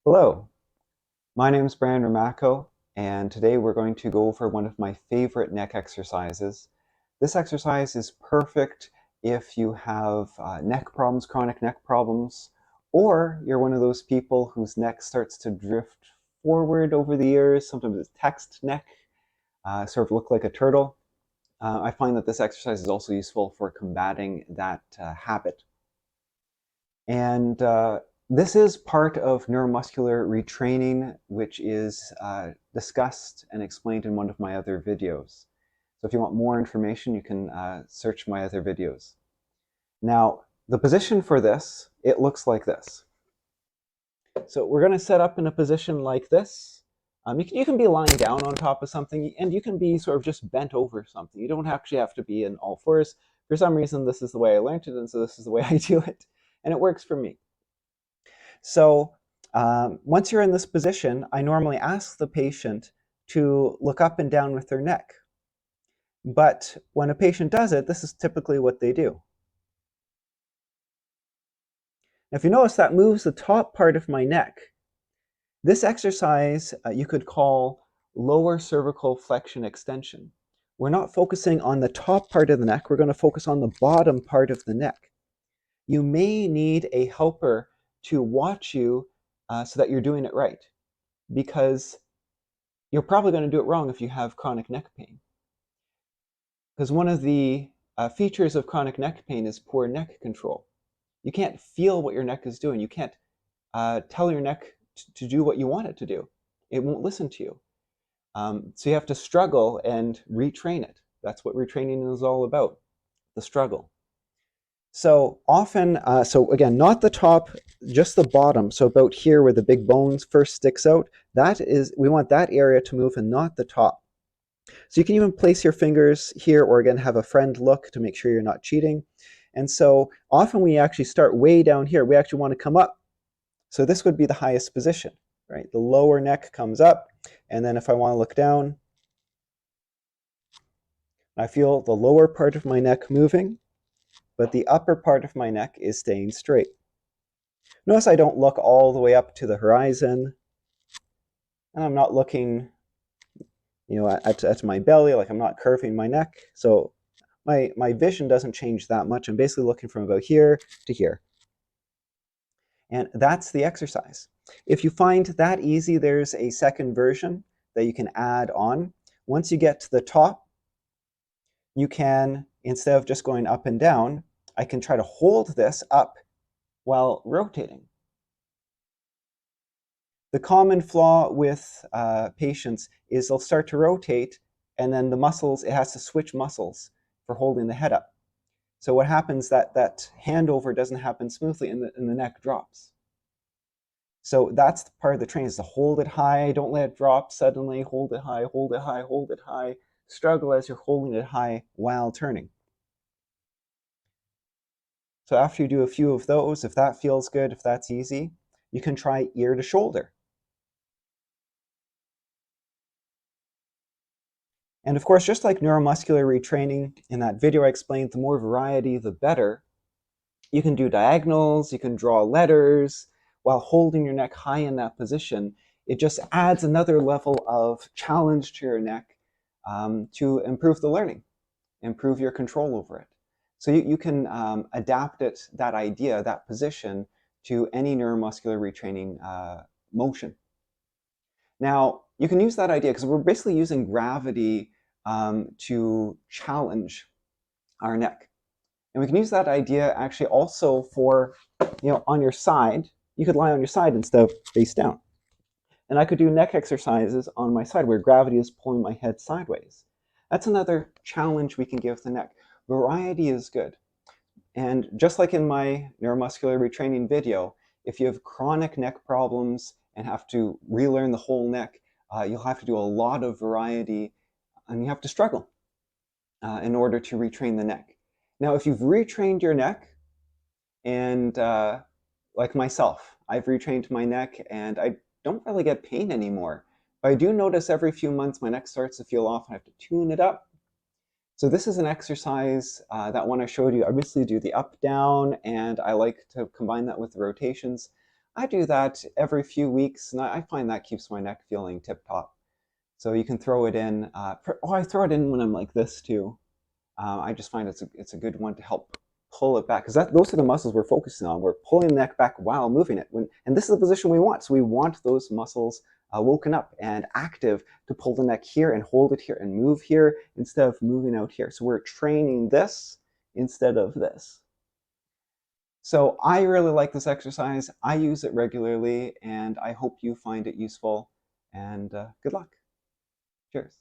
Hello, my name is Brandon Ramacco, and today we're going to go over one of my favorite neck exercises. This exercise is perfect if you have neck problems, chronic neck problems, or you're one of those people whose neck starts to drift forward over the years. Sometimes it's text neck, sort of look like a turtle. I find that this exercise is also useful for combating that habit. And this is part of neuromuscular retraining, which is discussed and explained in one of my other videos. So if you want more information, you can search my other videos. Now, the position for this, it looks like this. So we're going to set up in a position like this. You can be lying down on top of something, and you can be sort of just bent over something. You don't actually have to be in all fours. For some reason, this is the way I learned it, and so this is the way I do it, and it works for me. So once you're in this position, I normally ask the patient to look up and down with their neck. But when a patient does it, this is typically what they do. Now, if you notice, that moves the top part of my neck. This exercise you could call lower cervical flexion extension. We're not focusing on the top part of the neck, we're going to focus on the bottom part of the neck. You may need a helper to watch you so that you're doing it right, because you're probably going to do it wrong if you have chronic neck pain. Because one of the features of chronic neck pain is poor neck control. You can't feel what your neck is doing. You can't tell your neck to do what you want it to do. It won't listen to you. So you have to struggle and retrain it. That's what retraining is all about, the struggle. So often, so again, not the top, just the bottom. So about here where the big bones first sticks out, we want that area to move and not the top. So you can even place your fingers here, or again, have a friend look to make sure you're not cheating. And so often we actually start way down here. We actually want to come up. So this would be the highest position, right? The lower neck comes up. And then if I want to look down, I feel the lower part of my neck moving, but the upper part of my neck is staying straight. Notice I don't look all the way up to the horizon, and I'm not looking, at my belly, like I'm not curving my neck. So my vision doesn't change that much. I'm basically looking from about here to here. And that's the exercise. If you find that easy, there's a second version that you can add on. Once you get to the top, you can, instead of just going up and down, I can try to hold this up while rotating. The common flaw with patients is they'll start to rotate, and then the muscles, it has to switch muscles for holding the head up. So what happens, that handover doesn't happen smoothly, and the neck drops. So that's part of the training, is to hold it high, don't let it drop suddenly, hold it high, hold it high, hold it high, struggle as you're holding it high while turning. So after you do a few of those, if that feels good, if that's easy, you can try ear to shoulder. And of course, just like neuromuscular retraining, in that video I explained, the more variety, the better. You can do diagonals, you can draw letters, while holding your neck high in that position. It just adds another level of challenge to your neck to improve the learning, improve your control over it. So you can adapt it, that idea, that position, to any neuromuscular retraining motion. Now, you can use that idea because we're basically using gravity to challenge our neck. And we can use that idea actually also for, on your side. You could lie on your side instead of face down. And I could do neck exercises on my side where gravity is pulling my head sideways. That's another challenge we can give the neck. Variety is good. And just like in my neuromuscular retraining video, if you have chronic neck problems and have to relearn the whole neck, you'll have to do a lot of variety, and you have to struggle in order to retrain the neck. Now, if you've retrained your neck, and like myself, I've retrained my neck and I don't really get pain anymore. But I do notice every few months my neck starts to feel off and I have to tune it up. So this is an exercise, that one I showed you, I basically do the up, down, and I like to combine that with the rotations. I do that every few weeks, and I find that keeps my neck feeling tip-top. So you can throw it in. I throw it in when I'm like this too. I just find it's a good one to help pull it back, because those are the muscles we're focusing on. We're pulling the neck back while moving it, and this is the position we want. So we want those muscles woken up and active to pull the neck here and hold it here and move here instead of moving out here. So we're training this instead of this. So I really like this exercise. I use it regularly, and I hope you find it useful. And good luck. Cheers.